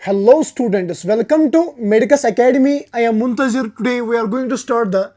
Hello students, welcome to Medicus Academy. I am Muntazir. Today we are going to start the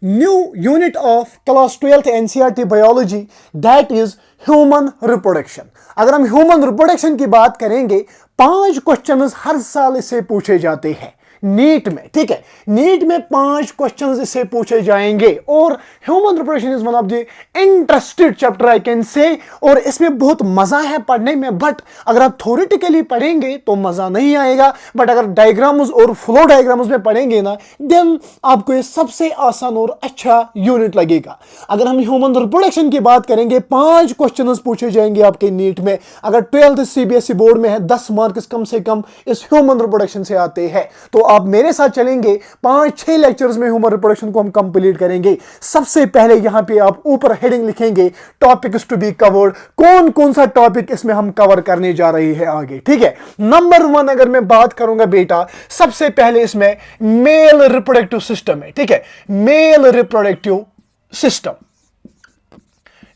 new unit of class 12th NCERT biology, that is human reproduction. अगर हम human reproduction की बात करेंगे, 5 questions हर साल इससे पूछे जाते हैं नीट में, ठीक है। नीट में 5 क्वेश्चंस इससे पूछे जाएंगे और human reproduction is one of the interested chapter I can say, और इसमें बहुत मजा है पढ़ने में। बट अगर आप थ्योरेटिकली पढ़ेंगे तो मजा नहीं आएगा, बट अगर डायग्राम्स और फ्लो डायग्राम्स में पढ़ेंगे ना, देन आपको ये सबसे आसान और अच्छा यूनिट लगेगा। अगर हम ह्यूमन रिप्रोडक्शन की बात करेंगे, 5 क्वेश्चंस पूछे जाएंगे आपके नीट में। अगर 12th सीबीएसई बोर्ड में है, 10 मार्क्स कम से कम इस ह्यूमन रिप्रोडक्शन से आते हैं। तो आप मेरे साथ चलेंगे, 5-6 लेक्चर्स में ह्यूमन रिप्रोडक्शन को हम कंप्लीट करेंगे। सबसे पहले यहां पे आप ऊपर हेडिंग लिखेंगे टॉपिक्स टू बी कवर्ड, कौन कौन सा टॉपिक इसमें हम कवर करने जा रहे हैं आगे, ठीक है। नंबर 1 अगर मैं बात करूंगा बेटा, सबसे पहले इसमें मेल रिप्रोडक्टिव सिस्टम है, ठीक है, मेल रिप्रोडक्टिव सिस्टम,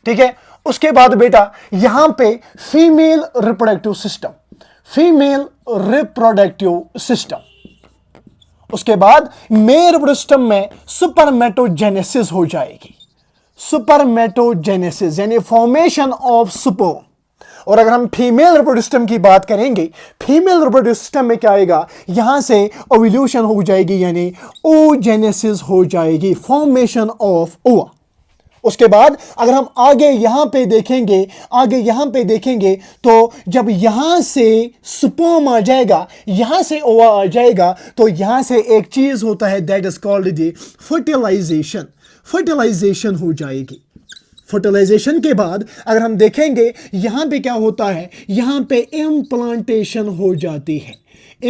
ठीक है। उसके बाद बेटा यहां पे female reproductive system, female reproductive system. उसके बाद मेल रिप्रोडक्टिव सिस्टम में सुपरमेटोजेनेसिस हो जाएगी, सुपरमेटोजेनेसिस यानी फॉर्मेशन ऑफ स्पर्म। और अगर हम फीमेल रिप्रोडक्टिव सिस्टम की बात करेंगे, फीमेल रिप्रोडक्टिव सिस्टम में क्या आएगा, यहां से ओव्यूलेशन हो जाएगी यानी ओजेनेसिस हो जाएगी, फॉर्मेशन ऑफ ओवा। उसके बाद अगर हम आगे यहां पे देखेंगे, आगे यहां पे देखेंगे तो जब यहां से स्पर्म आ जाएगा, यहां से ओवा आ जाएगा, तो यहां से एक चीज होता है that is called the fertilization, fertilization हो जाएगी। फर्टिलाइजेशन के बाद अगर हम देखेंगे यहां पे क्या होता है, यहां पे इम्प्लांटेशन हो जाती है,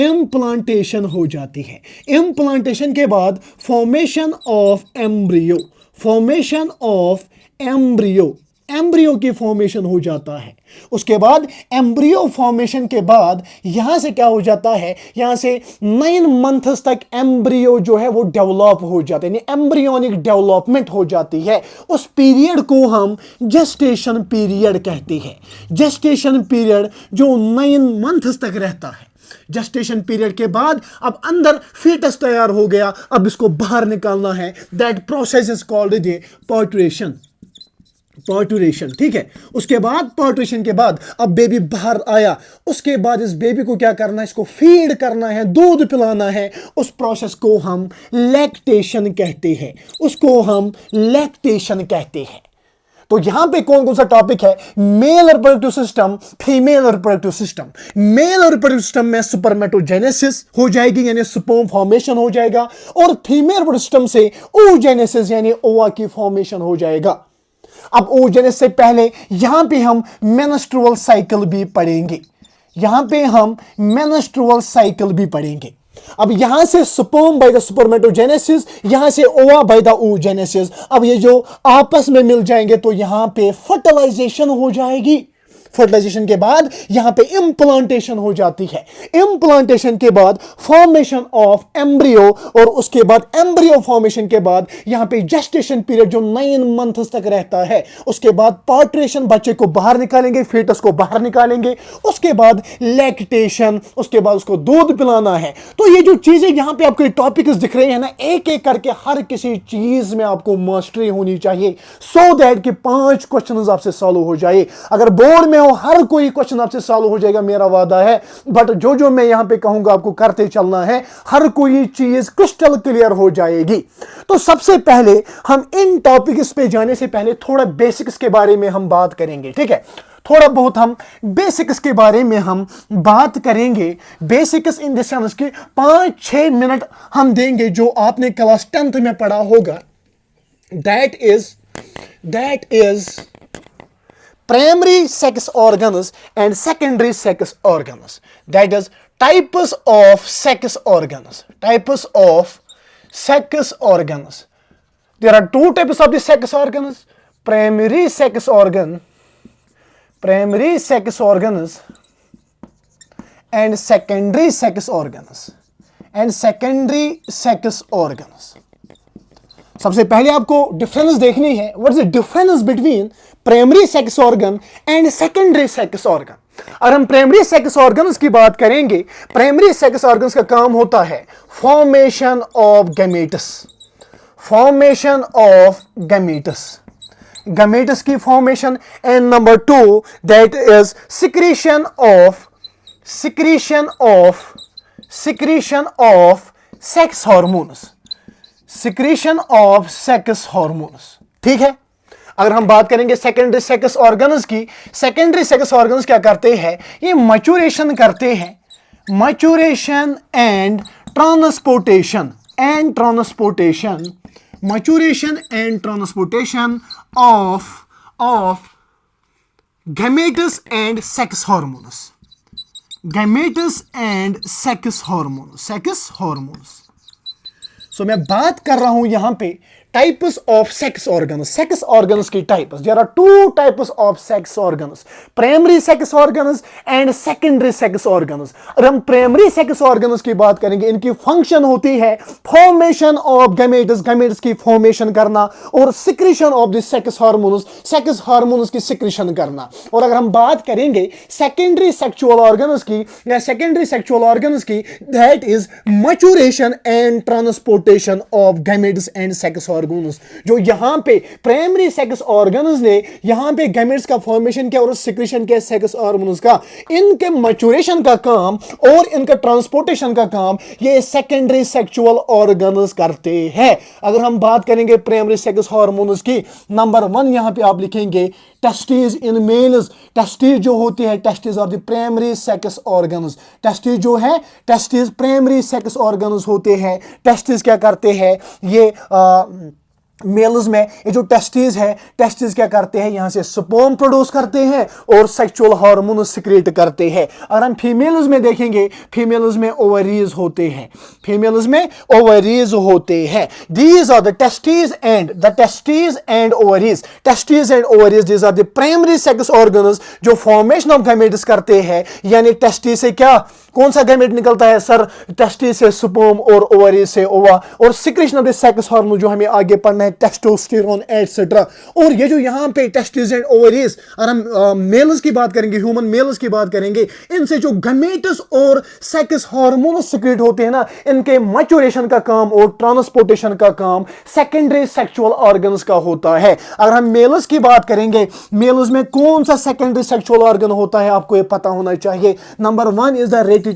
इम्प्लांटेशन हो जाती है। इम्प्लांटेशन के बाद formation of embryo, formation of embryo, embryo की फॉर्मेशन हो जाता है। उसके बाद एम्ब्रियो फॉर्मेशन के बाद यहां से क्या हो जाता है, यहां से 9 मंथ्स तक एम्ब्रियो जो है वो डेवलप हो जाते हैं, एम्ब्रियोनिक डेवलपमेंट हो जाती है। उस पीरियड को हम जेस्टेशन पीरियड कहते हैं, जेस्टेशन पीरियड जो 9 मंथ्स तक रहता है। जेस्टेशन पीरियड के बाद अब अंदर फीटस तैयार हो गया, अब इसको बाहर निकालना है, that process is called the parturition, parturition, ठीक है। उसके बाद पार्टुरेशन के बाद अब बेबी बाहर आया, उसके बाद इस बेबी को क्या करना है, इसको फीड करना है, दूध पिलाना है। उस प्रोसेस को हम लैक्टेशन कहते हैं, उसको हम लैक्टेशन कहते हैं। तो यहां पे कौन कौन सा टॉपिक है, mail reproductive system, female reproductive system. Mail reproductive system में सुपरमेटोजेनेसिस हो जाएगी यानी स्पर्म फॉर्मेशन हो जाएगा, और फीमेल रिप्रोडक्टिव सिस्टम से oogenesis यानी ओवा की फॉर्मेशन हो जाएगा। अब oogenesis से पहले यहां पे हम मेंस्ट्रुअल साइकिल भी पढ़ेंगे, यहां पे हम मेंस्ट्रुअल साइकिल भी पढ़ेंगे। अब यहां से स्पर्म बाय द सुपरमेटोजेनेसिस, यहां से ओवा बाय द oogenesis, अब ये जो आपस में मिल जाएंगे तो यहां पे फर्टिलाइजेशन हो जाएगी। फर्टिलाइजेशन के बाद यहां पे इम्प्लांटेशन हो जाती है, इम्प्लांटेशन के बाद फॉर्मेशन ऑफ एम्ब्रियो, और उसके बाद एम्ब्रियो फॉर्मेशन के बाद यहां पे जेस्टेशन पीरियड जो 9 मंथ्स तक रहता है। उसके बाद पार्टुरेशन, बच्चे को बाहर निकालेंगे, फीटस को बाहर निकालेंगे। उसके बाद लैक्टेशन, उसके बाद उसको दूध पिलाना है। तो ये जो चीजें यहां पे आपके टॉपिक्स दिख रहे हैं ना, एक एक करके हर किसी चीज में आपको मास्टरी होनी चाहिए, सो दैट कि 5 क्वेश्चन आपसे सॉल्व हो जाए। अगर बोर्ड में हो हर कोई क्वेश्चन आपसे सॉल्व हो जाएगा, मेरा वादा है। बट जो जो मैं यहां पे कहूंगा आपको करते चलना है, हर कोई चीज क्रिस्टल क्लियर हो जाएगी। तो सबसे पहले हम इन टॉपिक्स पे जाने से पहले थोड़ा बेसिक्स के बारे में हम बात करेंगे, ठीक है। थोड़ा बहुत हम बेसिक्स के बारे में हम बात करेंगे। बेसिक्स इन द सेंस कि 5-6 मिनट हम देंगे जो आपने क्लास 10th में पढ़ा होगा, that is primary sex organs and secondary sex organs, that is types of sex organs, types of sex organs. There are 2 types of the sex organs, primary sex organs and secondary sex organs. सबसे पहले आपको difference देखनी है, what is the difference between primary sex organ and secondary sex organ. अगर हम primary sex organs की बात करेंगे, प्राइमरी सेक्स ऑर्गन्स का काम होता है formation of gametes, formation of gametes, gametes की formation, and number 2 that is secretion of sex hormones, secretion of sex hormones. ठीक है, अगर हम बात करेंगे सेकेंडरी सेक्स ऑर्गन्स की, सेकेंडरी सेक्स ऑर्गन्स क्या करते हैं, ये मैच्योरेशन करते हैं, maturation and transportation, maturation and transportation of gametes and sex hormones, gametes and sex hormones. So मैं बात कर रहा हूं यहां पे टाइप्स ऑफ सेक्स ऑर्गन्स की types. There are 2 types of sex organs, primary sex organs and secondary sex organs. अगर हम प्राइमरी सेक्स ऑर्गन्स की बात करेंगे, इनकी फंक्शन होती है फॉर्मेशन ऑफ गैमेट्स, गैमेट्स की फॉर्मेशन करना, और secretion of the sex hormones की सिक्रीशन करना। और अगर हम बात करेंगे सेकेंडरी सेक्सुअल ऑर्गन्स की या सेकेंडरी सेक्सुअल ऑर्गन्स की, that is maturation and transportation of gametes and sex organs. जो यहां पे प्राइमरी सेक्स ऑर्गन्स ने यहां पे गैमेट्स का फॉर्मेशन किया और सिक्रीशन किया सेक्स हार्मोन्स का, इनके मैच्योरेशन का काम और इनका ट्रांसपोर्टेशन का काम ये सेकेंडरी सेक्सुअल ऑर्गन्स करते हैं। अगर हम बात करेंगे प्राइमरी सेक्स हार्मोन्स की, नंबर 1 यहां पे आप लिखेंगे टेस्टिस इन मेल्स। टेस्टिस जो होती है, testis are the primary sex organs, testis जो है, टेस्टिस प्राइमरी सेक्स ऑर्गन्स होते हैं। टेस्टिस क्या करते हैं, ये मेल्स में ये जो टेस्टिस है, टेस्टिस क्या करते हैं, यहां से स्पर्म प्रोड्यूस करते हैं और सेक्सुअल हार्मोन सिक्रेट करते हैं। अगर हम फीमेल्स में देखेंगे, फीमेल्स में ओवरीज होते हैं, फीमेल्स में ओवरीज होते हैं। These are the testis and ovaries, testis and ovaries, these are the primary sex organs जो फॉर्मेशन ऑफ गैमेट्स करते हैं। यानी टेस्टिस से क्या, कौन सा गैमेट निकलता है सर, टेस्टिस से स्पर्म और ओवरीज से ओवा, और secretion of the sex hormone जो हमें आगे पढ़ना है टेस्टोस्टेरोन एटसेट्रा। और ये जो यहां पे टेस्टिस एंड ओवरीज, अगर हम मेल्स की बात करेंगे, ह्यूमन मेल्स की बात करेंगे, इनसे जो गैमेट्स और सेक्स हार्मोन सिक्रेट होते हैं ना, इनके मैच्योरेशन का काम और ट्रांसपोर्टेशन का काम सेकेंडरी सेक्सुअल ऑर्गन्स का होता है। अगर हम मेल्स की बात करेंगे, मेल्स में कौन सा सेकेंडरी सेक्सुअल ऑर्गन होता है, आपको ये पता होना चाहिए। नंबर 1 इज द रेटी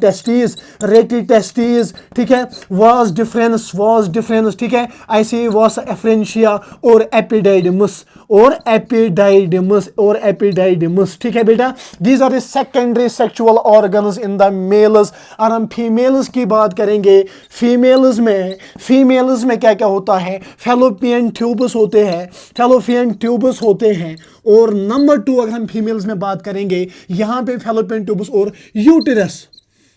टेस्टिस, ठीक है, वास डिफरेंस, ठीक है, ऐसे वास एफ्रेंशिया और एपिडाइडिमस, ठीक है बेटा। These are the secondary sexual organs in the males. और हम फीमेल्स की बात करेंगे, फीमेल्स में क्या क्या होता है, फैलोपियन ट्यूबस होते हैं, और नंबर 2 अगर हम फीमेल्स में बात करेंगे, यहां पे फैलोपियन ट्यूबस और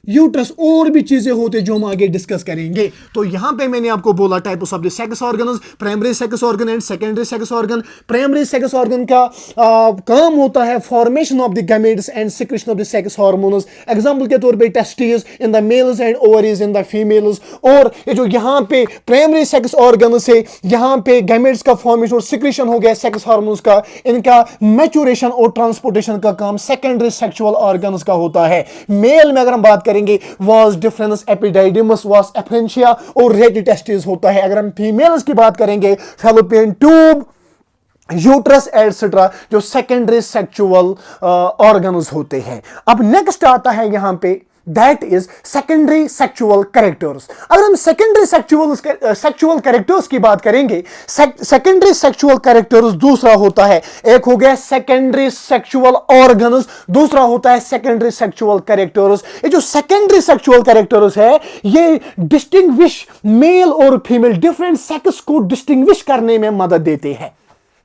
यूट्रस और भी चीजें होते जो हम आगे डिस्कस करेंगे। तो यहां पे मैंने आपको बोला types of the sex organs, primary sex organ and secondary sex organ. Primary sex organ का काम होता है formation of the gametes and secretion of the sex hormones. Example के तौर पे testis in the mails and ovaries in the females. और ये जो यहां पे प्राइमरी सेक्स ऑर्गन से यहां पे गैमेट्स का फॉर्मेशन और सिक्रीशन हो गया सेक्स हार्मोन्स का, इनका मैच्योरेशन और ट्रांसपोर्टेशन का काम सेकेंडरी सेक्सुअल ऑर्गन्स का होता है। मेल में अगर हम बात करेंगे, वास डिफरेंस, एपिडाइडिमस, वास एफ्रेंशिया और रेटी टेस्टिस होता है। अगर हम फीमेल्स की बात करेंगे, फैलोपियन ट्यूब, यूट्रस एटसेट्रा, जो सेकेंडरी सेक्सुअल ऑर्गन्स होते हैं। अब नेक्स्ट आता है यहां पे, that is secondary sexual characters. अगर हम सेकेंडरी सेक्सुअल कैरेक्टर्स की बात करेंगे, सेकेंडरी सेक्सुअल कैरेक्टर्स दूसरा होता है, एक हो गया सेकेंडरी सेक्सुअल ऑर्गन्स, दूसरा होता है सेकेंडरी सेक्सुअल कैरेक्टर्स। ये जो सेकेंडरी सेक्सुअल कैरेक्टर्स है, ये डिस्टिंग्विश मेल और फीमेल, डिफरेंट सेक्स को डिस्टिंग्विश करने में मदद देते हैं,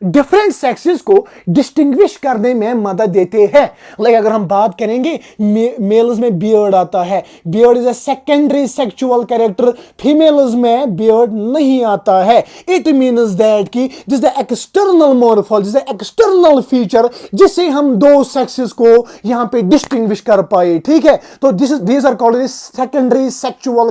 डिफरेंट सेक्सेस को डिस्टिंग्विश करने में मदद देते हैं। लाइक अगर हम बात करेंगे, मेल्स में बियर्ड आता है, beard is a secondary sexual character, females में बियर्ड नहीं आता है। इट मीन्स दैट कि this the external morphology, external feature जिससे हम दो सेक्सेस को यहां पे डिस्टिंग्विश कर पाए, ठीक है। तो these are called secondary sexual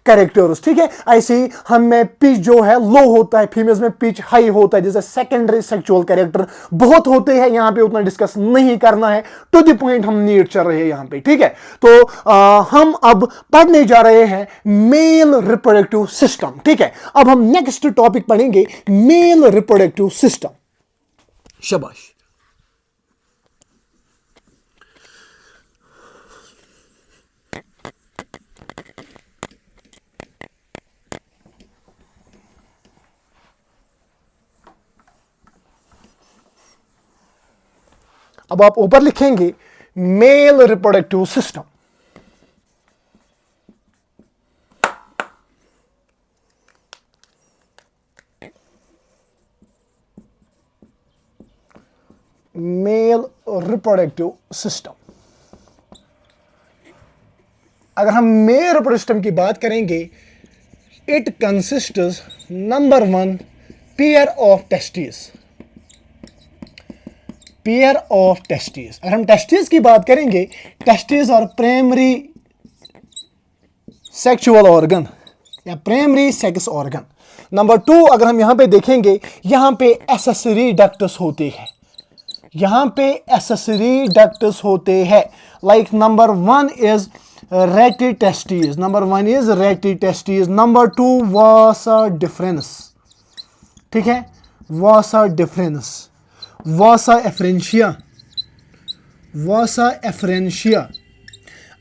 characters, ठीक है। ऐसे ही हम में पिच जो है लो होता है, फीमेल्स में में पिच हाई होता है, जैसे सेकेंडरी सेक्सुअल कैरेक्टर बहुत होते हैं, यहां पे उतना डिस्कस नहीं करना है, टू द पॉइंट हम नीड चल रहे हैं यहां पे, ठीक है। तो हम अब पढ़ने जा रहे हैं मेल रिप्रोडक्टिव सिस्टम, ठीक है। अब हम नेक्स्ट टॉपिक पढ़ेंगे मेल रिप्रोडक्टिव सिस्टम। शाबाश। अब आप ऊपर लिखेंगे mail reproductive system. Mail reproductive system. अगर हम मेल रिप्रोडक्टिव सिस्टम की बात करेंगे, it consists number 1 pair of testis. Pair of testis, अगर हम टेस्टिस की बात करेंगे, टेस्टिस और प्राइमरी सेक्सुअल ऑर्गन या प्राइमरी सेक्स ऑर्गन। नंबर 2 अगर हम यहां पे देखेंगे, यहां पे एक्सेसरी डक्ट्स होते हैं, यहां पे एक्सेसरी डक्ट्स होते हैं। लाइक नंबर 1 इज रेटी टेस्टिस, नंबर 1 इज रेटी टेस्टिस। नंबर 2 वासा डिफरेंस, ठीक है, वासा डिफरेंस, वासा एफरेंशिया, वासा एफरेंशिया।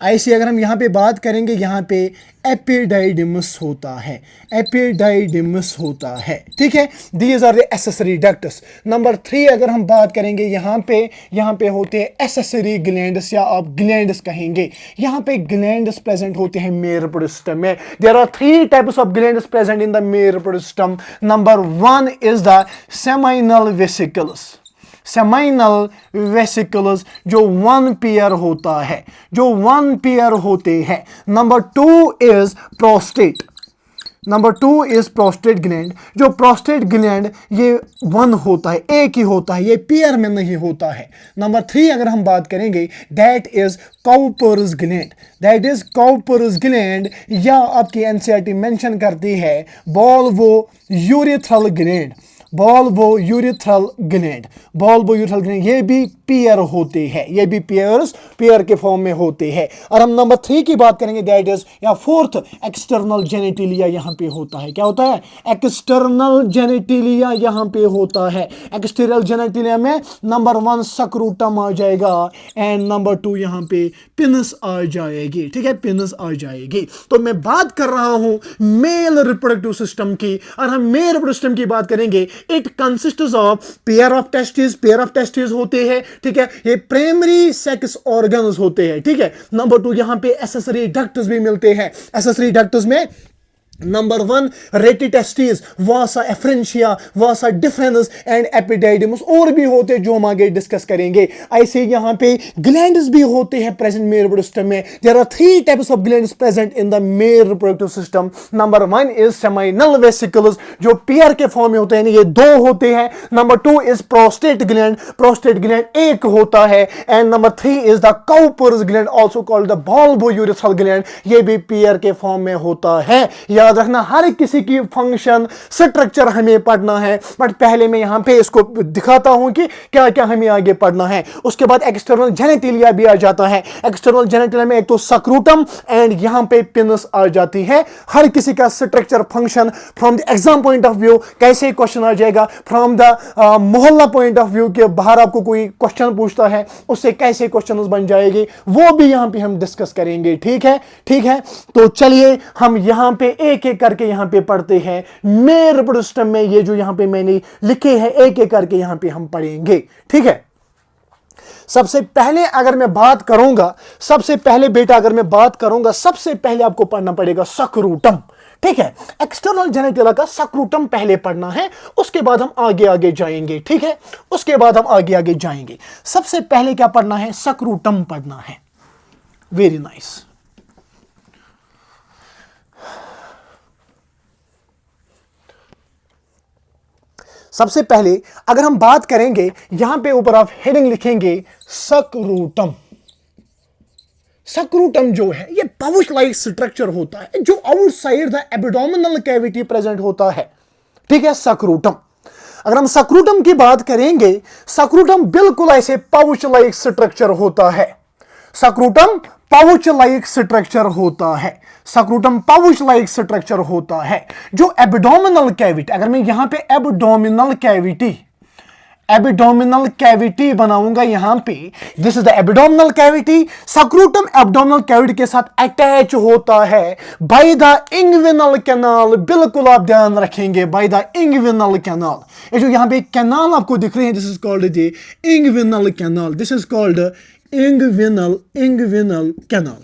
ऐसे अगर हम यहाँ पे बात करेंगे, यहाँ पे एपिडाइडिमस होता है, एपिडाइडिमस होता है, ठीक है। These are the accessory ducts. Number 3 अगर हम बात करेंगे, यहाँ पे होते हैं एक्सेसरी ग्लैंड्स, या आप ग्लैंड्स कहेंगे। यहाँ पे ग्लैंड्स प्रेजेंट होते हैं मेल रिप्रोडक्टिव सिस्टम में। There are 3 types of glands present in the male reproductive system. Number 1 is the seminal vesicles, seminal vesicles जो 1 पेयर होता है, जो 1 पेयर होते हैं। Number 2 is prostate, number 2 is prostate gland, जो प्रोस्टेट ग्लैंड ये 1 होता है, एक ही होता है, ये पेयर में नहीं होता है। नंबर 3 अगर हम बात करेंगे, that is Cowper's gland, that is Cowper's gland, या आपकी एनसीईआरटी मेंशन करती है bulbo urethral gland, bulbo urethral gland, bulbo urethral gland, ये भी पेयर होते हैं, ये भी पेयर के फॉर्म में होते हैं। और हम नंबर 3 की बात करेंगे, दैट इज या 4th एक्सटर्नल जेनेटिलिया यहां पे होता है। क्या होता है? एक्सटर्नल जेनेटिलिया यहां पे होता है। एक्सटर्नल जेनेटिलिया में नंबर 1 सक्रूटम आ जाएगा एंड नंबर 2 यहां पे पिनस आ जाएगी, ठीक है, पिनस आ जाएगी। तो मैं बात कर रहा हूं मेल रिप्रोडक्टिव सिस्टम की, और हम मेल रिप्रोडक्टिव सिस्टम की बात करेंगे, it consists of pair of testis, pair of testis होते हैं, ठीक है, ये प्राइमरी सेक्स ऑर्गन्स होते हैं, ठीक है। नंबर 2 यहां पे एक्सेसरी डक्ट्स भी मिलते हैं। एक्सेसरी डक्ट्स में number 1 rete testis, vasa efferentia, vasa deferens and epididymis, और भी होते हैं जो हम आगे डिस्कस करेंगे। ऐसे यहां पे ग्लैंड्स भी होते हैं प्रेजेंट मेल रिप्रोडक्टिव सिस्टम में। There are 3 types of glands present in the male reproductive system. Number 1 is seminal vesicles, जो पेयर के फॉर्म में होते हैं, ये 2 होते हैं। Number 2 is prostate gland, prostate gland 1 होता है। And number 3 is the Cowper's gland, also called the बॉल्वो urethral gland, ये भी पेयर के फॉर्म में होता है। याद रखना, हर किसी की फंक्शन स्ट्रक्चर हमें पढ़ना है, बट पहले मैं यहां पे इसको दिखाता हूं कि क्या क्या हमें आगे पढ़ना है। उसके बाद एक्सटर्नल जेनेटिलिया भी आ जाता है। एक्सटर्नल जेनेटिलिया में एक तो सक्रूटम एंड यहां पे पिनस आ जाती है। हर किसी का structure function from the exam point of view कैसे क्वेश्चन आ जाएगा, फ्रॉम द मोहल्ला पॉइंट ऑफ व्यू के बाहर आपको कोई क्वेश्चन पूछता है, उससे कैसे क्वेश्चन बन जाएगी, वो भी यहां पे हम डिस्कस करेंगे, ठीक है, ठीक है। तो चलिए हम यहां पे एक एक करके यहां पे पढ़ते हैं मेल रिप्रोडक्टिव सिस्टम में। ये जो यहां पे मैंने लिखे हैं एक एक करके यहां पे हम पढ़ेंगे, ठीक है। सबसे पहले अगर मैं बात करूंगा, सबसे पहले बेटा अगर मैं बात करूंगा, सबसे पहले आपको पढ़ना पड़ेगा सक्रूटम, ठीक है। एक्सटर्नल जेनेटिलिया का सक्रूटम पहले पढ़ना है, उसके बाद हम आगे आगे जाएंगे, ठीक है, उसके बाद हम आगे आगे जाएंगे। सबसे पहले क्या पढ़ना है? सक्रूटम पढ़ना है। Very nice. सबसे पहले अगर हम बात करेंगे, यहां पे ऊपर आप हेडिंग लिखेंगे सक्रूटम। सक्रूटम जो है ये पाउच लाइक स्ट्रक्चर होता है जो outside the abdominal cavity present होता है, ठीक है, सक्रूटम। अगर हम सक्रूटम की बात करेंगे, सक्रूटम बिल्कुल ऐसे पाउच लाइक स्ट्रक्चर होता है। सक्रूटम पाउच लाइक स्ट्रक्चर होता है। सक्रूटम पाउच लाइक स्ट्रक्चर होता है। जो एब्डोमिनल कैविटी, अगर मैं यहां पे एब्डोमिनल कैविटी बनाऊंगा यहां पे, this is the abdominal cavity. Scrotum abdominal cavity के साथ अटैच होता है बाय द इंग्विनल कैनाल। बिल्कुल आप ध्यान रखेंगे, बाय द इंग्विनल कैनाल। ये जो यहां पे कैनाल आपको दिख रहे हैं, this is called the inguinal canal. This is called inguinal canal.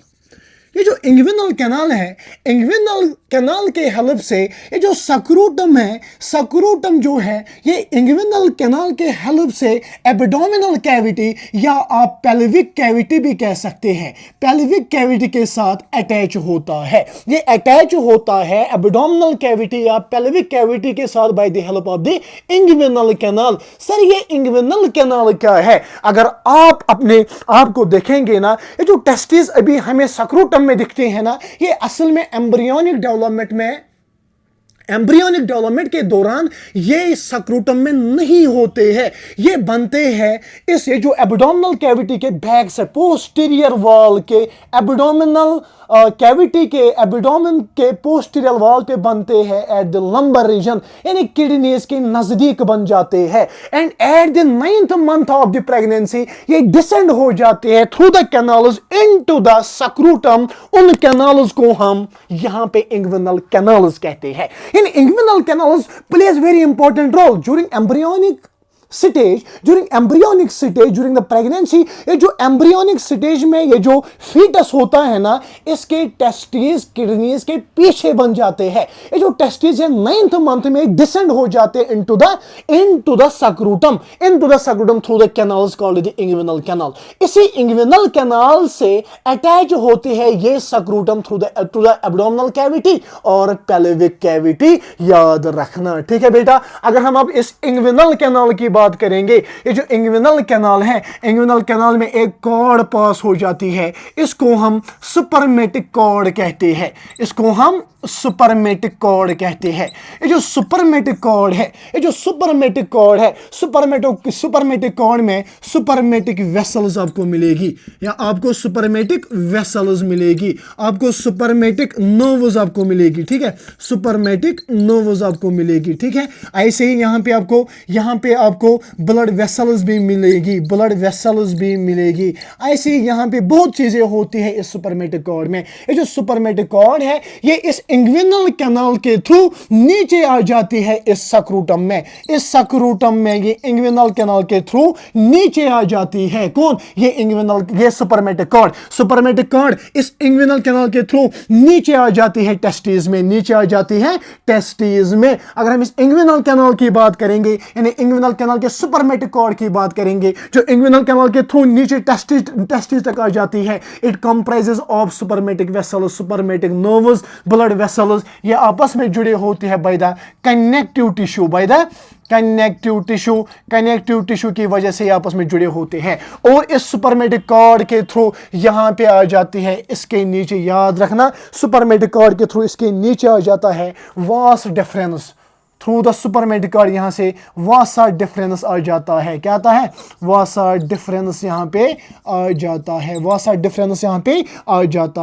ये जो इंग्विनल कैनाल है, इंग्विनल कैनाल के हेल्प से ये जो सक्रूटम है, सक्रूटम जो है ये इंग्विनल कैनाल के हेल्प से एब्डोमिनल कैविटी या आप पेल्विक कैविटी भी कह सकते हैं, पेल्विक कैविटी के साथ अटैच होता है। ये अटैच होता है एब्डोमिनल कैविटी या पेल्विक कैविटी के साथ by the help of the inguinal canal. Sir ये इंग्विनल कैनाल क्या है? अगर आप अपने आप को देखेंगे ना, ये जो टेस्टिस अभी हमें सक्रूटम में दिखते हैं ना, ये असल में एम्ब्रियोनिक डेवलपमेंट के दौरान ये सक्रूटम में नहीं होते हैं। ये बनते हैं इस ये जो एब्डोमिनल कैविटी के बैक से पोस्टीरियर वॉल के एब्डोमिनल कैविटी के एब्डोमेन के पोस्टीरियर वॉल पे बनते हैं एट द लंबर रीजन, यानी किडनीज के नजदीक बन जाते हैं। And at the 9th month of the pregnancy ये डिसेंड हो जाते हैं through the canals into the scrotum. उन कैनाल्स को हम यहां पे इंग्विनल कैनाल्स कहते हैं। इन inguinal canals plays very important role during embryonic stage, during the pregnancy. ये जो एम्ब्रियोनिक स्टेज में ये जो फीटस होता है ना, इसके टेस्टिस किडनीज के पीछे बन जाते हैं। ये जो टेस्टिस है 9th मंथ में डिसेंड हो जाते हैं into the scrotum through the canals called the inguinal canal. इसी इंग्विनल कैनाल से अटैच होते हैं ये scrotum to the abdominal cavity और पेल्विक कैविटी। याद रखना, ठीक है बेटा। अगर हम अब इस इंग्विनल कैनाल की बात करेंगे, ये जो इंग्विनल कैनाल है, इंग्विनल कैनाल में एक कॉर्ड पास हो जाती है, इसको हम सुपरमेटिक कॉर्ड कहते हैं। सुपरमेटिक कॉर्ड में सुपरमेटिक वेसल्स आपको मिलेगी, या आपको सुपरमेटिक वेसल्स मिलेगी, आपको सुपरमेटिक नर्व्स आपको मिलेगी, ठीक है, सुपरमेटिक नर्व्स आपको मिलेगी, ठीक है। ऐसे ही यहां पे आपको ब्लड वेसल्स भी मिलेगी, ऐसे ही यहां पे बहुत चीजें होती है इस सुपरमेटिक कॉर्ड में। ये जो सुपरमेटिक कॉर्ड है ये इस इंग्विनल कैनाल के थ्रू नीचे आ जाती है इस सक्रूटम में ये इंग्विनल कैनाल के थ्रू नीचे आ जाती है। कौन? ये सुपरमेटिक कॉर्ड इस इंग्विनल कैनाल के थ्रू नीचे आ जाती है टेस्टिस में। अगर हम इस इंग्विनल कैनाल की बात करेंगे, यानी इंग्विनल कैनाल के सुपरमेटिक कॉर्ड की बात करेंगे, जो इंग्विनल कैनाल के थ्रू नीचे टेस्टिस तक आ जाती है, it comprises of spermatic vessels, spermatic nerves, blood vessels. ये आपस में जुड़े होते हैं बाय द कनेक्टिव टिश्यू की वजह से आपस में जुड़े होते हैं, और इस सुपरमेटिक कॉर्ड के थ्रू यहां पे आ जाती है इसके नीचे। याद रखना, सुपरमेटिक कॉर्ड के थ्रू इसके नीचे आ जाता है vas deferens. Through the spermatic cord यहां से वासा डिफरेंस आ जाता है। क्या आता है? वासा डिफरेंस यहां पे आ जाता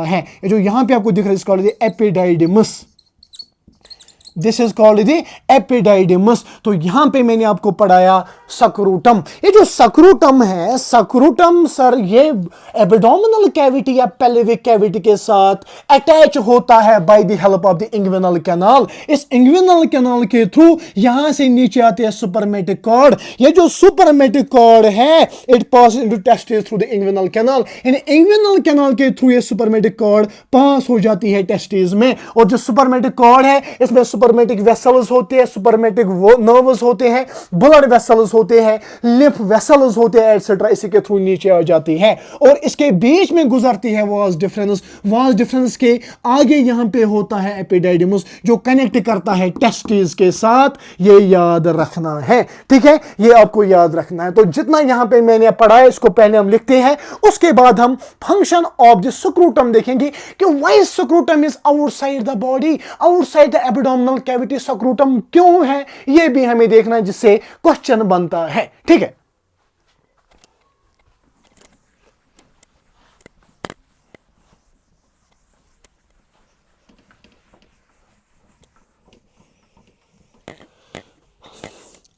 है। ये जो यहां पे आपको दिख रहा है, इसका एपिडाइडिमस, दिस इज कॉल्ड द एपिडाइडिमस। तो यहां पे मैंने आपको पढ़ाया सक्रूटम। ये जो सक्रूटम है, सक्रूटम सर ये एब्डोमिनल कैविटी या पेल्विक कैविटी के साथ अटैच होता है by the help of the inguinal canal. इस इंग्विनल कैनाल के थ्रू यहां से नीचे आते हैं सुपरमेटिक कॉर्ड। ये जो सुपरमेटिक कॉर्ड है, it pass into testis through the inguinal canal, यानी इंग्विनल कैनाल के थ्रू ये सुपरमेटिक कॉर्ड पास हो जाती है टेस्टिस में। और जो सुपरमेटिक कॉर्ड है, इसमें सुपरमेटिक वेसल्स होते हैं, सुपरमेटिक नर्व्स होते हैं, ब्लड वेसल्स होते हैं, लिम्फ वेसल्स होते हैं एटसेट्रा, इसी के थ्रू नीचे आ जाती है और इसके बीच में गुजरती है वास डिफरेंस। वास डिफरेंस के आगे यहां पे होता है एपिडाइडिमस जो कनेक्ट करता है टेस्टिस के साथ। ये याद रखना है, ठीक है, ये आपको याद रखना है। तो जितना यहां पे मैंने पढ़ा है इसको पहले हम लिखते हैं, उसके बाद हम फंक्शन ऑफ द स्क्रूटम देखेंगे कि why scrotum is outside the body, outside the abdominal cavity. Scrotum क्यों है ये भी हमें देखना है, जिससे क्वेश्चन बनता है, ठीक है।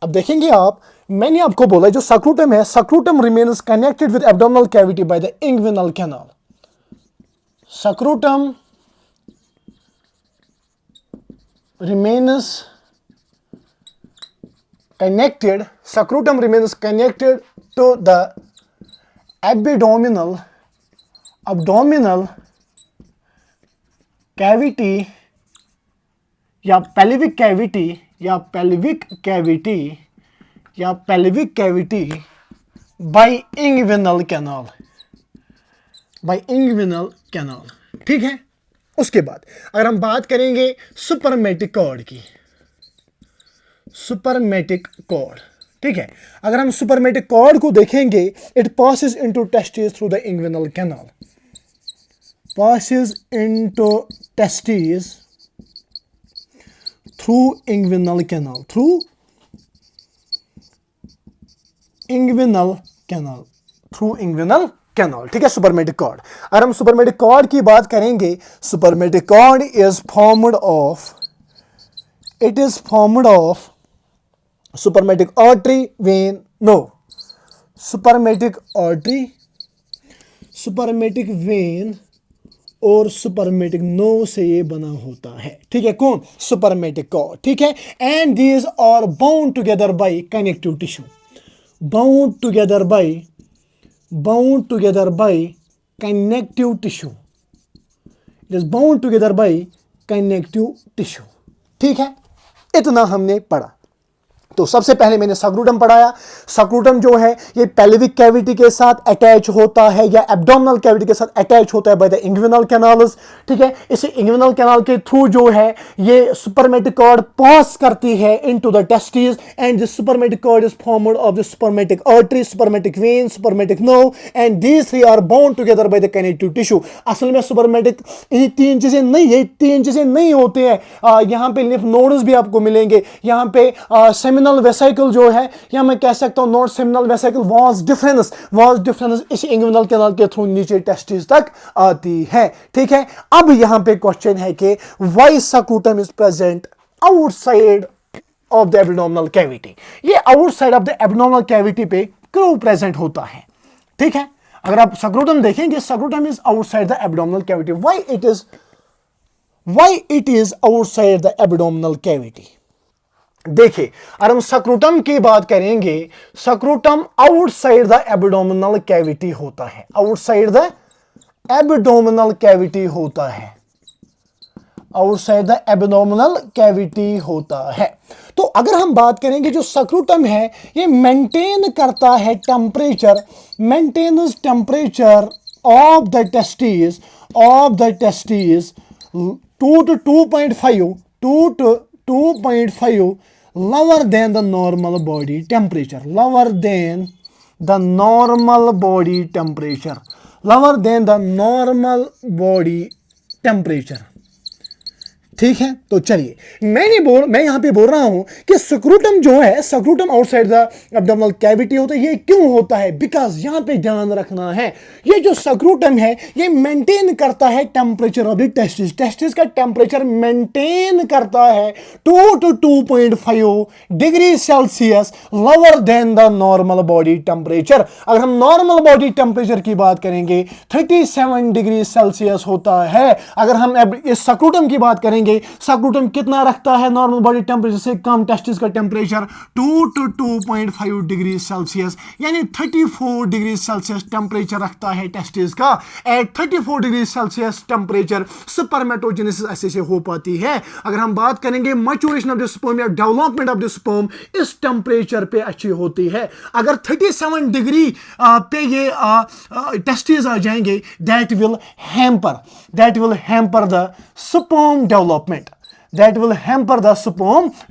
अब देखेंगे आप, मैंने आपको बोला जो स्क्रूटम है, scrotum remains connected with abdominal cavity by the inguinal canal. Scrotum remains connected, scrotum remains connected to the abdominal cavity या pelvic cavity या pelvic cavity by inguinal canal, ठीक है। उसके बाद अगर हम बात करेंगे सुपरमेटिक कॉर्ड की, सुपरमेटिक कॉर्ड, ठीक है। अगर हम सुपरमेटिक कॉर्ड को देखेंगे, it passes into testis through the inguinal canal, passes into testes through inguinal canal, through inguinal canal, ठीक है। सुपरमेटिक कॉर्ड, अगर हम सुपरमेटिक कॉर्ड की बात करेंगे, spermatic cord is formed of spermatic artery vein, no, spermatic vein और सुपरमेटिक नो से ये बना होता है, ठीक है। कौन? सुपरमेटिक कॉर्ड, ठीक है। And these are bound together by connective tissue, bound together by connective tissue, it is bound together by connective tissue, ठीक है। इतना हमने पढ़ा। तो सबसे पहले मैंने स्क्रूटम पढ़ाया। स्क्रूटम जो है ये पेल्विक कैविटी के साथ अटैच होता है या एब्डोमिनल कैविटी के साथ अटैच होता है बाय द इंग्विनल कैनाल्स, ठीक है। इसी इंग्विनल कैनाल के थ्रू जो है ये सुपरमेटिक कॉर्ड पास करती है into the testis and this spermatic cord is formed of the spermatic artery, spermatic vein, spermatic nerve and these three are bound together by the connective tissue. असल में सुपरमेटिक ये तीन चीजें नहीं होते हैं। यहाँ पे लिम्फ नोड्स भी आपको मिलेंगे, यहाँ पे सेमिनल वेसिकल जो है, या मैं कह सकता हूं not seminal vesicle, vas deferens इस इंग्विनल कैनाल के थ्रू नीचे टेस्टिस तक आती है, ठीक है। अब यहां पे क्वेश्चन है कि why scrotum is present outside of the abdominal cavity. ये outside of the abdominal cavity पे क्यों प्रेजेंट होता है, ठीक है। अगर आप स्क्रूटम देखेंगे, scrotum is outside the abdominal cavity. Why it is outside the abdominal cavity. देखिए, अगर हम स्क्रूटम की बात करेंगे, scrotum outside the abdominal cavity होता है, आउटसाइड द एब्डोमिनल कैविटी होता है, आउटसाइड द एब्डोमिनल कैविटी होता है। तो अगर हम बात करेंगे जो स्क्रूटम है ये मेंटेन करता है temperature, maintains temperature of the testis 2 to 2.5 lower than the normal body temperature, lower than the normal body temperature, ठीक है। तो चलिए मैं यहां पे बोल रहा हूं कि स्क्रूटम जो है, scrotum outside the abdominal cavity होता है। ये क्यों होता है? बिकॉज यहां पे ध्यान रखना है, ये जो स्क्रूटम है ये मेंटेन करता है टेम्परेचर ऑफ द टेस्टिस का टेम्परेचर मेंटेन करता है 2 to 2.5 degree Celsius lower than the normal body temperature. अगर हम नॉर्मल बॉडी टेम्परेचर की बात करेंगे 37 डिग्री सेल्सियस होता है। अगर हम इस स्क्रूटम की बात करेंगे करेंगे सक्रूटम कितना रखता है नॉर्मल बॉडी टेम्परेचर से कम, टेस्टिस का टेम्परेचर 2 to 2.5 डिग्री सेल्सियस यानी 34 डिग्री सेल्सियस टेम्परेचर रखता है टेस्टिस का। At 34 degree Celsius temperature spermatogenesis ऐसे से हो पाती है। अगर हम बात करेंगे मैच्योरेशन ऑफ द स्पर्म या डेवलपमेंट ऑफ द स्पर्म इस टेम्परेचर पे अच्छी होती है। अगर 37 डिग्री पे ये टेस्टिस आ जाएंगे that will hamper the sperm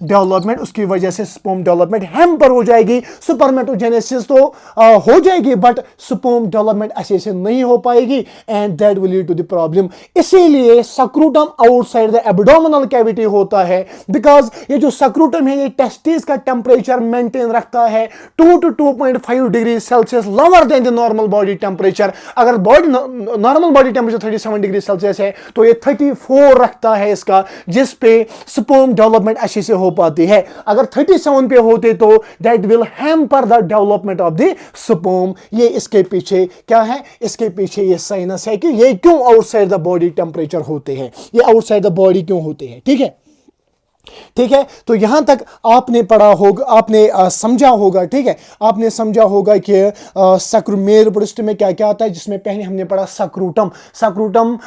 development, उसकी वजह से स्पर्म डेवलपमेंट हैम्पर हो जाएगी। स्पर्मेटोजेनेसिस तो हो जाएगी बट स्पर्म डेवलपमेंट अच्छे से नहीं हो पाएगी and that will lead to the problem. इसीलिए scrotum outside the abdominal cavity होता है, बिकॉज ये जो सक्रूटम है ये टेस्टिस का टेम्परेचर मेंटेन रखता है 2 to 2.5 degree Celsius lower than the normal body temperature. अगर normal body temperature 37 degree Celsius है तो ये 34 रखता है इसका, जिस पे स्पर्म डेवलपमेंट अच्छे से हो पाती है। अगर 37 पे होते तो that will hamper the development of the sperm. ये इसके पीछे क्या है, इसके पीछे ये साइनस है कि ये क्यों आउटसाइड द बॉडी टेम्परेचर होते हैं, ये आउटसाइड द बॉडी क्यों होते हैं। ठीक है, तो यहां तक आपने पढ़ा होगा, आपने समझा होगा। ठीक है, आपने समझा होगा कि मेल रिप्रोडक्टिव में क्या क्या आता है, जिसमें पहले हमने पढ़ा सक्रूटम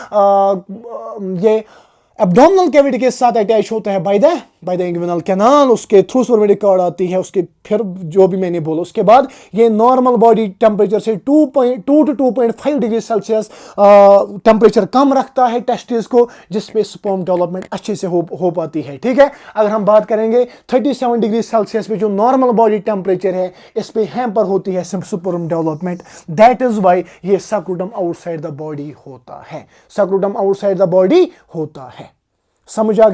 ये एब्डोमिनल कैविटी के साथ अटैच होता है बाय द इंग्विनल कैनाल, उसके थ्रू स्पर्मेटिक कॉर्ड आती है, उसके फिर जो भी मैंने बोला उसके बाद ये नॉर्मल बॉडी टेम्परेचर से 2 to 2.5 डिग्री सेल्सियस टेम्परेचर कम रखता है टेस्टिस को, जिसपे स्पर्म डेवलपमेंट अच्छे से हो पाती है। ठीक है, अगर हम बात करेंगे 37 डिग्री सेल्सियस पे जो नॉर्मल बॉडी टेम्परेचर है इस पे हैम्पर होती है sperm development. That is why ये सक्रूटम आउटसाइड द बॉडी होता है, सक्रूटम आउटसाइड द बॉडी होता है। समझ आ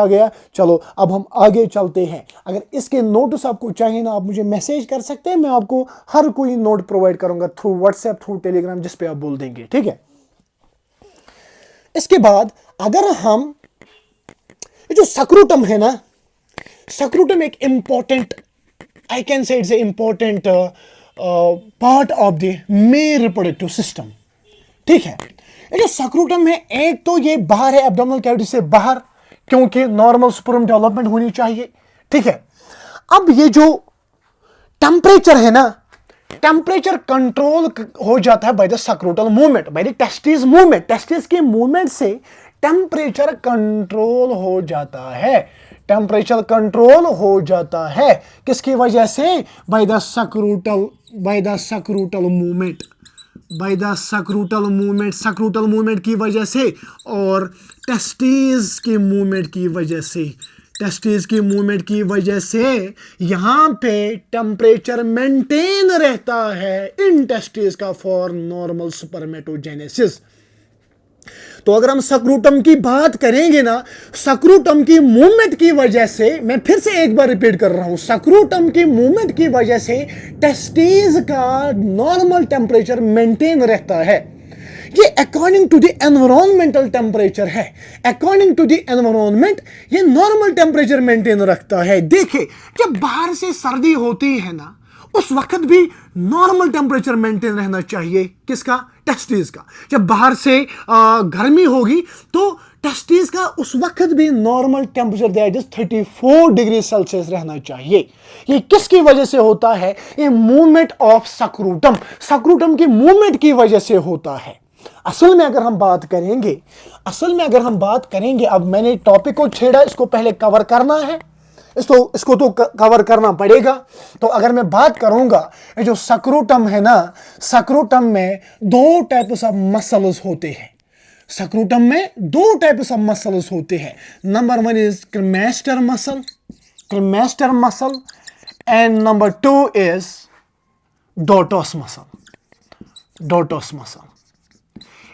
गया। चलो अब हम आगे चलते हैं। अगर इसके नोट्स आपको चाहिए ना, आप मुझे मैसेज कर सकते हैं, मैं आपको हर कोई नोट प्रोवाइड करूंगा थ्रू व्हाट्सएप, थ्रू टेलीग्राम, जिस पे आप बोल देंगे। ठीक है, इसके बाद अगर हम ये जो सक्रूटम है ना, सक्रूटम एक important, I can say it's a important part of the male reproductive system. ठीक है, ये जो सक्रूटम है एक तो ये बाहर है एब्डोमिनल कैविटी से बाहर, क्योंकि नॉर्मल स्पर्म डेवलपमेंट होनी चाहिए। ठीक है, अब ये जो टेम्परेचर है ना, टेम्परेचर कंट्रोल हो जाता है by the scrotal movement, by the testis movement. Testis के मूवमेंट से टेम्परेचर कंट्रोल हो जाता है, टेम्परेचर कंट्रोल हो जाता है किसकी वजह से, bye the scrotal movement, सक्रूटल movement की वजह से और टेस्टिस की मूवमेंट की वजह से यहां पे टेम्परेचर मेंटेन रहता है इन टेस्टिस का फॉर नॉर्मल स्पर्मेटोजेनेसिस। तो अगर हम सक्रूटम की बात करेंगे ना, सक्रूटम की मूवमेंट की वजह से, मैं फिर से एक बार रिपीट कर रहा हूं, सक्रूटम की मूवमेंट की वजह से टेस्टिस का नॉर्मल टेम्परेचर मेंटेन रहता है। ये according to the environmental temperature है, अकॉर्डिंग टू द एनवायरमेंट ये नॉर्मल टेम्परेचर मेंटेन रखता है। देखिए, जब बाहर से सर्दी होती है ना, उस वक्त भी नॉर्मल टेम्परेचर मेंटेन रहना चाहिए, किसका, टेस्टिस का। जब बाहर से गर्मी होगी तो टेस्टिस का उस वक्त भी normal temperature that is 34 degree Celsius रहना चाहिए। ये किसकी वजह से होता है, ये मूवमेंट ऑफ सक्रूटम की मूवमेंट की वजह से होता है। असल में अगर हम बात करेंगे, अब मैंने टॉपिक को छेड़ा, इसको पहले कवर करना है, इसको तो कवर करना पड़ेगा। तो अगर मैं बात करूंगा, ये जो सक्रूटम है ना, सक्रूटम में 2 टाइप्स ऑफ मसल्स होते हैं। सक्रूटम में 2 टाइप्स ऑफ मसल्स होते हैं। Number 1 is cremaster muscle and number 2 is dartos muscle.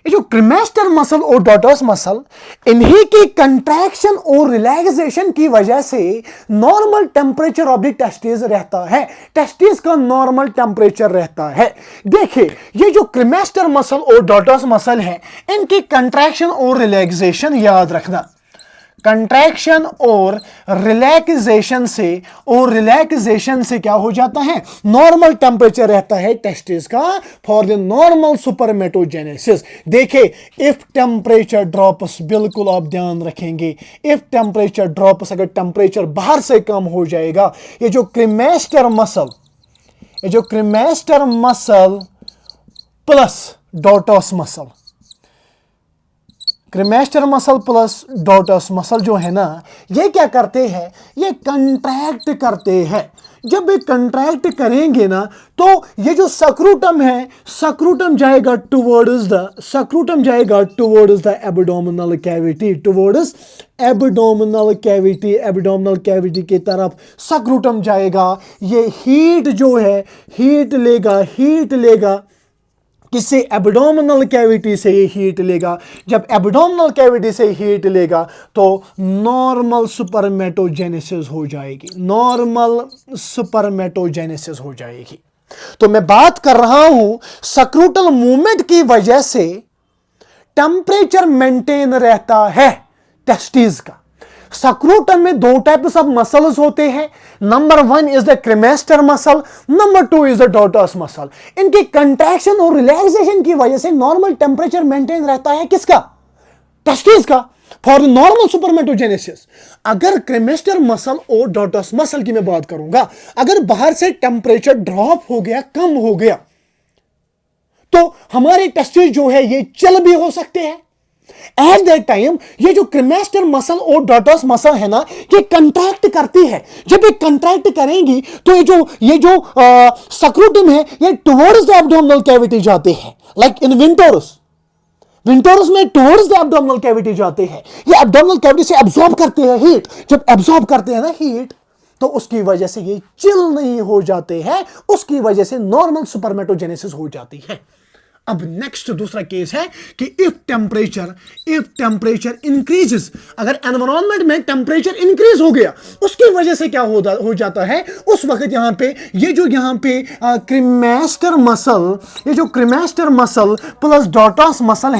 ये जो क्रेमास्टर मसल और डॉटस मसल, इन्हीं की कंट्रैक्शन और रिलैक्सेशन की वजह से normal temperature of the testis रहता है, टेस्टिस का नॉर्मल टेम्परेचर रहता है। देखिए, ये जो क्रेमास्टर मसल और डॉटस मसल है, इनकी कंट्रैक्शन और रिलैक्सेशन याद रखना। कंट्रैक्शन और रिलैक्सेशन से क्या हो जाता है, नॉर्मल टेम्परेचर रहता है टेस्टिस का फॉर द नॉर्मल सुपरमेटोजेनेसिस। देखिए, इफ टेम्परेचर ड्रॉप्स, बिल्कुल आप ध्यान रखेंगे, इफ टेम्परेचर ड्रॉप्स, अगर टेम्परेचर बाहर से कम हो जाएगा, ये जो cremaster muscle plus dartos muscle, cremaster muscle plus dartos muscle जो है ना, ये क्या करते हैं, ये कंट्रैक्ट करते हैं। जब ये कंट्रैक्ट करेंगे ना, तो ये जो सक्रूटम है, सक्रूटम जाएगा towards the abdominal cavity, abdominal cavity की तरफ सक्रूटम जाएगा। ये हीट जो है, हीट लेगा किससे, एब्डोमिनल कैविटी से ही हीट लेगा। जब एब्डोमिनल कैविटी से हीट लेगा तो नॉर्मल सुपरमेटोजेनेसिस हो जाएगी। तो मैं बात कर रहा हूं, सक्रूटल मूवमेंट की वजह से टेम्परेचर मेंटेन रहता है टेस्टिस का। सक्रूटम में दो टाइप्स ऑफ मसल्स होते हैं। Number 1 is the cremaster muscle, number 2 is the dartos muscle. इनके कंट्रैक्शन और रिलैक्सेशन की वजह से नॉर्मल टेम्परेचर मेंटेन रहता है किसका, टेस्टिस का, फॉर नॉर्मल सुपरमेटोजेनेसिस। अगर क्रीमेस्टर मसल और डॉटस मसल की मैं बात करूंगा, अगर बाहर से टेम्परेचर ड्रॉप हो गया, कम हो गया, तो हमारे टेस्टिस जो है ये चल भी हो सकते हैं। एट दैट टाइम ये जो क्रीमेस्टर मसल और डॉटस मसल है ना, ये कंट्रैक्ट करती है। जब ये कंट्रैक्ट करेंगी तो ये जो सक्रूटम है, ये टुवर्ड्स द एब्डोमिनल कैविटी जाते हैं। लाइक इन विंटोरस में टुवर्ड्स द एब्डोमिनल कैविटी जाते हैं। ये एब्डोमिनल कैविटी से एब्जॉर्ब करते हैं हीट। जब एब्जॉर्ब करते हैं ना हीट, तो उसकी वजह से ये चिल नहीं हो जाते हैं, उसकी वजह से नॉर्मल सुपरमेटोजेनेसिस हो जाती है। अब नेक्स्ट दूसरा केस है कि इफ टेम्परेचर इंक्रीजेस, अगर एनवायरनमेंट में टेम्परेचर इंक्रीज हो गया, उसकी वजह से क्या हो जाता है, उस वक्त यहां पे cremaster muscle plus dartos muscle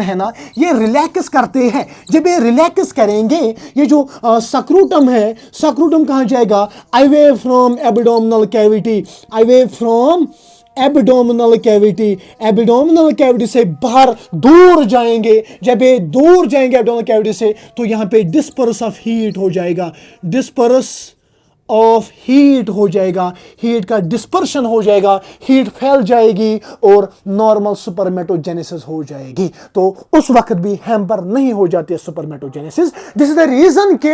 है ना, ये रिलैक्स करते हैं। जब ये रिलैक्स करेंगे, ये जो सक्रूटम है, सक्रूटम कहां जाएगा, अवे फ्रॉम एब्डोमिनल कैविटी से बाहर दूर जाएंगे। जब ये दूर जाएंगे एब्डोमिनल कैविटी से, तो यहां पे डिस्पर्स ऑफ हीट हो जाएगा, हीट का डिस्पर्शन हो जाएगा, हीट फैल जाएगी और नॉर्मल सुपरमेटोजेनेसिस हो जाएगी। तो उस वक्त भी हैम्पर नहीं हो जाती है सुपरमेटोजेनेसिस। दिस इज द रीजन के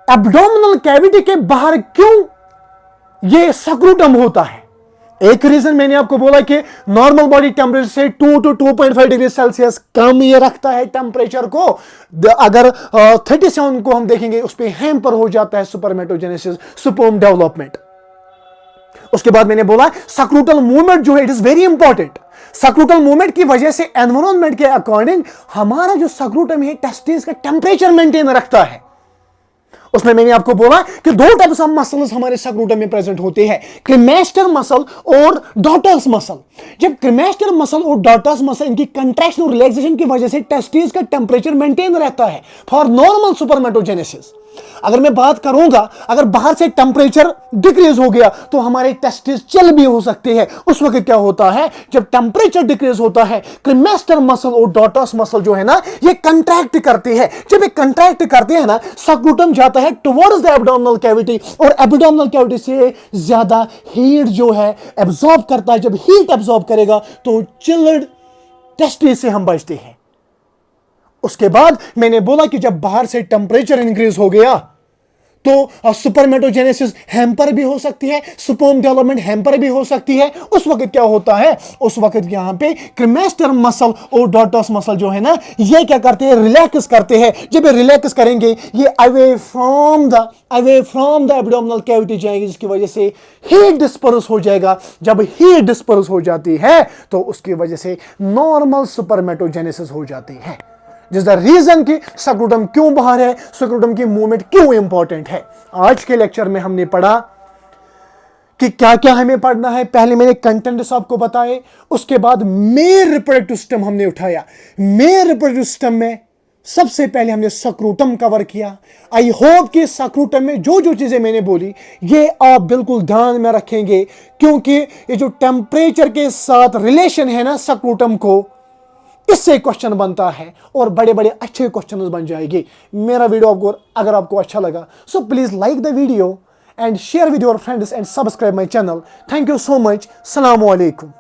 एब्डोमिनल कैविटी के बाहर क्यों ये सक्रूटम होता है। एक रीजन मैंने आपको बोला कि नॉर्मल बॉडी टेम्परेचर से 2 to 2.5 डिग्री सेल्सियस कम ये रखता है टेम्परेचर को। अगर 37 को हम देखेंगे, उस पर हैम्पर हो जाता है सुपरमेटोजेनेसिस, स्पर्म डेवलपमेंट। उसके बाद मैंने बोला सक्रूटल मूवमेंट जो है, it is very important. Scrotal movement की वजह से एनवायरनमेंट के अकॉर्डिंग हमारा जो सक्रूटम है, टेस्टिस का टेम्परेचर मेंटेन रखता है। उसमें मैंने आपको बोला कि दो टाइप्स ऑफ मसल्स हमारे सक्रूटम में प्रेजेंट होते हैं, क्रीमेस्टर मसल और डॉटस मसल। जब क्रीमेस्टर मसल और डॉटस मसल, इनकी कंट्रैक्शन और रिलैक्सेशन की वजह से टेस्टिस का टेम्परेचर मेंटेन रहता है फॉर नॉर्मल सुपरमेटोजेनेसिस। अगर मैं बात करूंगा, अगर बाहर से टेम्परेचर डिक्रीज हो गया तो हमारे टेस्टिस चल भी हो सकते हैं। उस वक्त क्या होता है, जब टेम्परेचर डिक्रीज होता है, क्रीमेस्टर मसल और डॉटस मसल जो है ना, ये कंट्रैक्ट करते हैं। जब ये कंट्रैक्ट करते हैं ना, सक्रूटम जाता है टुवर्ड्स द एब्डोमिनल कैविटी और एब्डोमिनल कैविटी से ज्यादा हीट जो है एब्जॉर्ब करता है। जब हीट एब्जॉर्ब करेगा तो चिल्ड टेस्टिस से हम बचते हैं। उसके बाद मैंने बोला कि जब बाहर से टेम्परेचर इंक्रीज हो गया तो सुपरमेटोजेनेसिस हैम्पर भी हो सकती है, स्पर्म डेवलपमेंट हैम्पर भी हो सकती है। उस वक्त क्या होता है, उस वक्त यहां पे क्रीमेस्टर मसल और डॉटस मसल जो है ना, ये क्या करते हैं, रिलैक्स करते हैं। जब ये रिलैक्स करेंगे, ये away from the abdominal cavity जाएगी, जिसकी वजह से हीट डिस्पर्स हो जाएगा। जब हीट डिस्पर्स हो जाती है तो उसकी वजह से नॉर्मल सुपरमेटोजेनेसिस हो जाती है। जिस द रीजन कि सक्रूटम क्यों बाहर है, सक्रूटम की मूवमेंट क्यों इंपॉर्टेंट है। आज के लेक्चर में हमने पढ़ा कि क्या क्या हमें पढ़ना है। पहले मैंने कंटेंट्स आपको बताए, उसके बाद मेल रिप्रोडक्टिव सिस्टम हमने उठाया। मेल रिप्रोडक्टिव सिस्टम में सबसे पहले हमने सक्रूटम कवर किया। आई होप कि सक्रूटम में जो जो चीज़ें मैंने बोली ये आप बिल्कुल ध्यान में रखेंगे, क्योंकि ये जो टेम्परेचर के साथ रिलेशन है ना सक्रूटम को, इससे क्वेश्चन बनता है और बड़े बड़े अच्छे क्वेश्चन बन जाएंगे। मेरा वीडियो आपको अगर आपको अच्छा लगा so please like the video and share with your friends and subscribe my channel. Thank you so much. अस्सलाम वालेकुम।